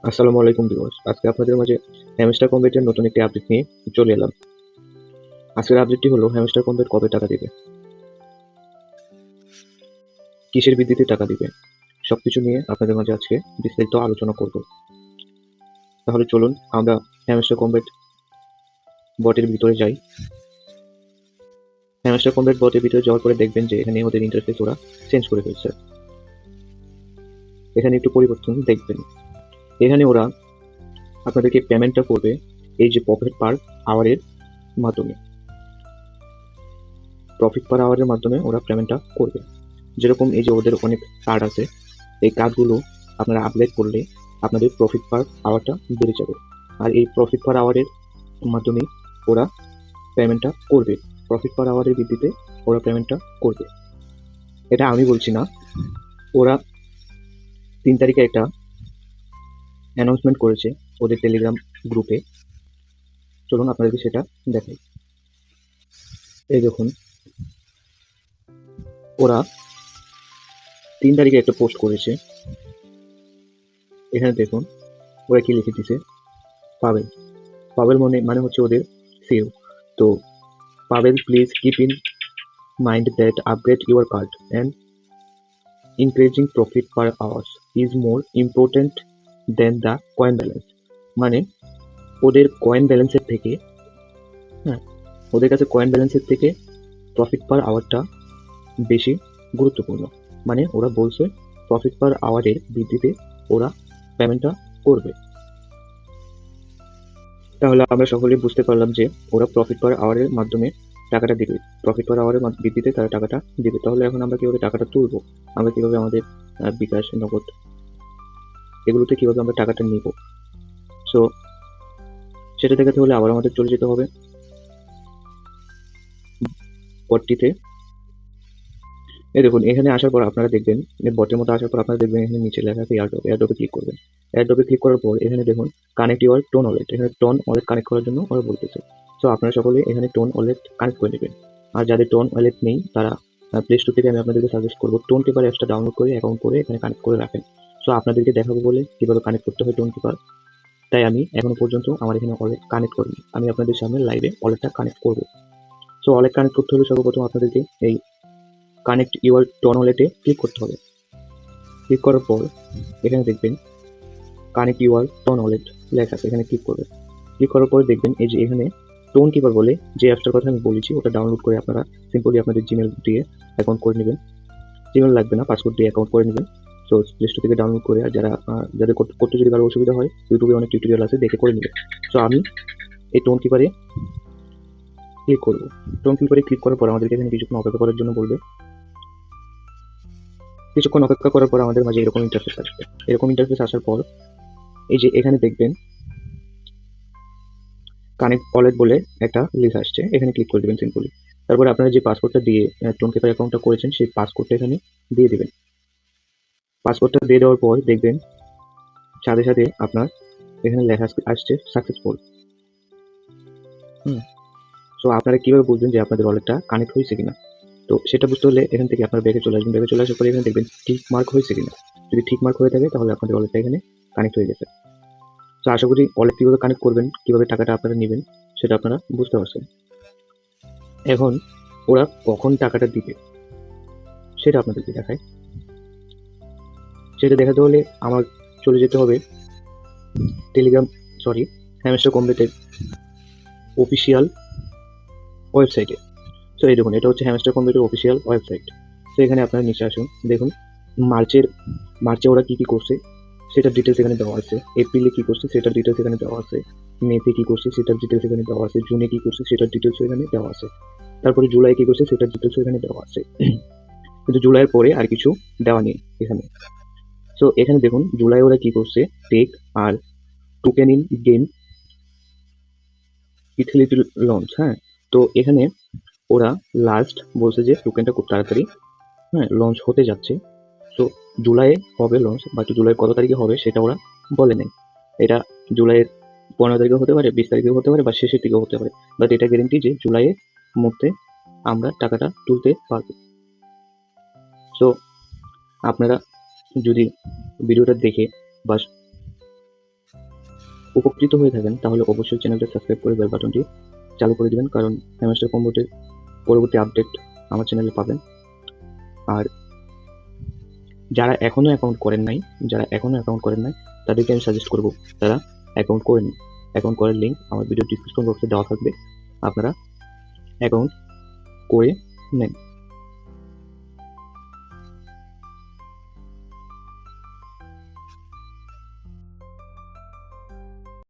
আসসালামু আলাইকুম ভিউয়ার্স। আজকে আপনাদের মাঝে হ্যামস্টার কম্বেটের নতুন একটি আপডেট নিয়ে চলে এলাম। আজকের আপডেটটি হলো হ্যামস্টার কম্বেট কবে টাকা দিবে, কিসের ভিত্তিতে টাকা দিবে, সবকিছু নিয়ে আপনাদের মাঝে আজকে বিস্তারিত আলোচনা করব। তাহলে চলুন আমরা হ্যামস্টার কম্বেট বটের ভিতরে যাই। হ্যামস্টার কম্বেট বটের ভিতরে যাওয়ার পরে দেখবেন যে এখানে ওদের ইন্টারফেস ওরা চেঞ্জ করে ফেলছে। এখানে একটু পরিবর্তন দেখবেন। এখানে ওরা আপনাদেরকে পেমেন্টটা করবে এই যে প্রফিট পার আওয়ারের মাধ্যমে। প্রফিট পার আওয়ারের মাধ্যমে ওরা পেমেন্টটা করবে। যেরকম এই যে ওদের অনেক কার্ড আছে, এই কার্ডগুলো আপনারা আপগ্রেড করলে আপনাদের প্রফিট পার আওয়ারটা বেড়ে যাবে। আর এই প্রফিট পার আওয়ারের মাধ্যমে ওরা পেমেন্টটা করবে। প্রফিট পার আওয়ারের ভিত্তিতে ওরা পেমেন্টটা করবে। এটা আমি বলছি না, ওরা 3 তারিখে একটা অ্যানাউন্সমেন্ট করেছে ওদের টেলিগ্রাম গ্রুপে। চলুন আপনাদেরকে সেটা দেখাই। এই দেখুন, ওরা 3 তারিখে একটা পোস্ট করেছে। এখানে দেখুন ওরা কি লিখে দিছে, পাবেল। পাবেল মানে হচ্ছে ওদের সিও। তো Pavel, please keep in mind that upgrade your card and increasing profit per hours is more important than the coin balance। মানে ওদের কয়েন ব্যালেন্সের থেকে, হ্যাঁ, ওদের কাছে কয়েন ব্যালেন্সের থেকে প্রফিট পার আওয়ারটা বেশি গুরুত্বপূর্ণ। মানে ওরা বলছে প্রফিট পার আওয়ারের ভিত্তিতে ওরা পেমেন্টটা করবে। তাহলে আমরা সকলেই বুঝতে পারলাম যে ওরা প্রফিট পার আওয়ারের মাধ্যমে টাকাটা দিবে। প্রফিট পার আওয়ারের ভিত্তিতে তারা টাকাটা দিবে। তাহলে এখন আমরা কিভাবে টাকাটা তুলবো, আমরা কিভাবে আমাদের বিকাশ, নগদ এগুলোতে কিভাবে আমরা টাকাটা নিব, সো সেটা দেখাতে হলে আবার আমাদের চলে যেতে হবে বটটিতে। এই দেখুন, এখানে আসার পর আপনারা দেখবেন, বটের মতো আসার পর আপনারা দেখবেন এখানে নিচে লেখা আছে এয়ারড্রপ। এয়ারড্রপে ক্লিক করবেন। এয়ারড্রপে ক্লিক করার পর এখানে দেখুন কানেক্ট ইউর টোন ওয়ালেট। এখানে টোন ওয়ালেট কানেক্ট করার জন্য ওরা বলতেছে। সো আপনারা সকলে এখানে টোন ওয়ালেট কানেক্ট করে নেবেন। আর যাদের টোন ওয়ালেট নেই তারা প্লে স্টোর থেকে আমি আপনাদেরকে সাজেস্ট করবো টোন কিপার অ্যাপসটা ডাউনলোড করে অ্যাকাউন্ট করে এখানে কানেক্ট করে রাখেন। সো আপনাদেরকে দেখাবো বলে কিভাবে কানেক্ট করতে হয় টোন কিপার, তাই আমি এখনো পর্যন্ত আমার এখানে ওয়ালেট কানেক্ট করিনি। আমি আপনাদের সামনে লাইভে ওয়ালেটটা কানেক্ট করবো। সো ওয়ালেট কানেক্ট করতে হলে সর্বপ্রথম আপনাদেরকে এই কানেক্ট ইউর টোন ওয়ালেটে ক্লিক করতে হবে। ক্লিক করার পর এখানে দেখবেন কানেক্ট ইউর টোন ওয়ালেট লেখা আছে, এখানে ক্লিক করবেন। ক্লিক করার পরে দেখবেন এই যে এখানে টোন কিপার বলে যে অ্যাপসটার কথা আমি বলেছি ওটা ডাউনলোড করে আপনারা সিম্পলি আপনাদের জিমেল দিয়ে অ্যাকাউন্ট করে নেবেন। জিমেল লাগবে না, পাসওয়ার্ড দিয়ে অ্যাকাউন্ট করে নেবেন। সো প্লে স্টোর থেকে ডাউনলোড করে, আর যাদের করতে যদি কারো অসুবিধা হয় ইউটিউবে অনেক টিউটোরিয়াল আছে, দেখে করে নেবেন। সো আমি এই টোন কিপারে ক্লিক করবো। টোন কিপারে ক্লিক করার পর আমাদেরকে এখানে কিছুক্ষণ অপেক্ষা করার জন্য বলবে। কিছুক্ষণ অপেক্ষা করার পর আমাদের মাঝে এরকম ইন্টারফেস আসবে। এরকম ইন্টারফেস আসার পর এই যে এখানে দেখবেন কানেক্ট ওয়ালেট বলে একটা লিস্ট আসছে, এখানে ক্লিক করে দেবেন সিম্পলি। তারপরে আপনারা যে পাসওয়ার্ডটা দিয়ে টোন কিপার অ্যাকাউন্টটা করেছেন সেই পাসওয়ার্ডটা এখানে দিয়ে দিবেন। পাসওয়ার্ডটা দিয়ে দেওয়ার পর দেখবেন সাথে সাথে আপনার এখানে লেখা আসছে সাকসেসফুল। সো আপনারা কিভাবে বুঝবেন যে আপনাদের ওয়ালেটটা কানেক্ট হয়েছে কিনা, তো সেটা বুঝতে হলে এখান থেকে আপনার ব্যাগে চলে আসবেন। ব্যাগে চলে আসার পরে এখানে দেখবেন ঠিক মার্ক হয়েছে কিনা। যদি ঠিক মার্ক হয়ে থাকে তাহলে আপনাদের ওয়ালেটটা এখানে কানেক্ট হয়ে গেছে। তো আশা করি ওয়ালেট কিভাবে কানেক্ট করবেন, কিভাবে টাকাটা আপনারা নেবেন সেটা আপনারা বুঝতে পারছেন। এখন ওরা কখন টাকাটা দিবে সেটা আপনাদেরকে দেখায়। সেটা দেখাতে হলে আমার চলে যেতে হবে হ্যামস্টার কম্বেটের অফিসিয়াল ওয়েবসাইটে। তো এই দেখুন, এটা হচ্ছে হ্যামস্টার কম্বেটের অফিসিয়াল ওয়েবসাইট। তো এখানে আপনারা নিচে আসুন, দেখুন মার্চে ওরা কি কি করছে সেটার ডিটেলস এখানে দেওয়া আছে। এপ্রিলে কি করছে সেটার ডিটেলস এখানে দেওয়া আছে। মেতে কি করছে সেটার ডিটেলস এখানে দেওয়া আছে। জুনে কি করছে সেটার ডিটেলস এখানে দেওয়া আছে। তারপরে জুলাই কি করছে সেটার ডিটেলস এখানে দেওয়া আছে। কিন্তু জুলাইয়ের পরে আর কিছু দেওয়া নেই এখানে। সো এখানে দেখুন জুলাই ওরা কি করছে, টেক আর token in game utility launch. হ্যাঁ, তো এখানে ওরা লাস্ট বলছে যে টোকেনটা খুব তাড়াতাড়ি লঞ্চ হতে যাচ্ছে। তো জুলাইয়ে হবে লঞ্চ, বাকি জুলাই কত তারিখে হবে সেটা ওরা বলে নাই। এটা জুলাইয়ের 15 তারিখে হতে পারে, 20 তারিখেও হতে পারে, বা শেষের দিকেও হতে পারে। বাট এটা গ্যারেন্টি যে জুলাইয়ের মধ্যে আমরা টাকাটা তুলতে পারবো। সো আপনারা যদি ভিডিওটা দেখে বা উপকৃত হয়ে থাকেন তাহলে অবশ্যই চ্যানেলটা সাবস্ক্রাইব করে বেল বাটনটি চালু করে দিবেন, কারণ হ্যামস্টার কম্বোটের পরবর্তী আপডেট আমার চ্যানেলে পাবেন। আর যারা এখনো অ্যাকাউন্ট করেন নাই তাদেরকে আমি সাজেস্ট করব তারা অ্যাকাউন্ট করে নিন। অ্যাকাউন্ট করার লিঙ্ক আমার ভিডিও ডিসক্রিপশন বক্সে দেওয়া থাকবে, আপনারা অ্যাকাউন্ট করে নেন।